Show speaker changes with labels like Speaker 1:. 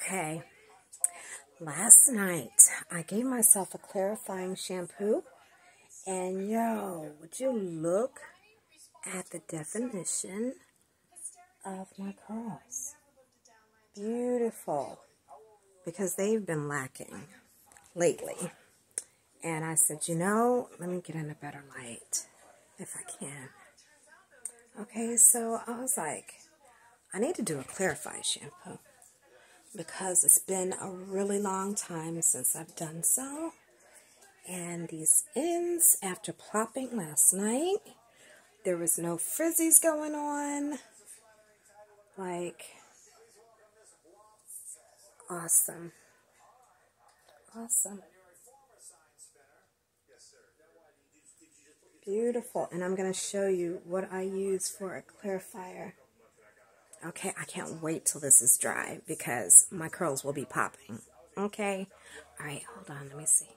Speaker 1: Okay, last night I gave myself a clarifying shampoo, and yo, would you look at the definition of my curls? Beautiful, because they've been lacking lately. And I said, let me get in a better light if I can. Okay, so I was like, I need to do a clarifying shampoo, because it's been a really long time since I've done so. And these ends, after plopping last night, there was no frizzies going on. Like, awesome. Awesome. Beautiful. And I'm going to show you what I use for a clarifier. Okay, I can't wait till this is dry because my curls will be popping. Okay? All right, hold on. Let me see.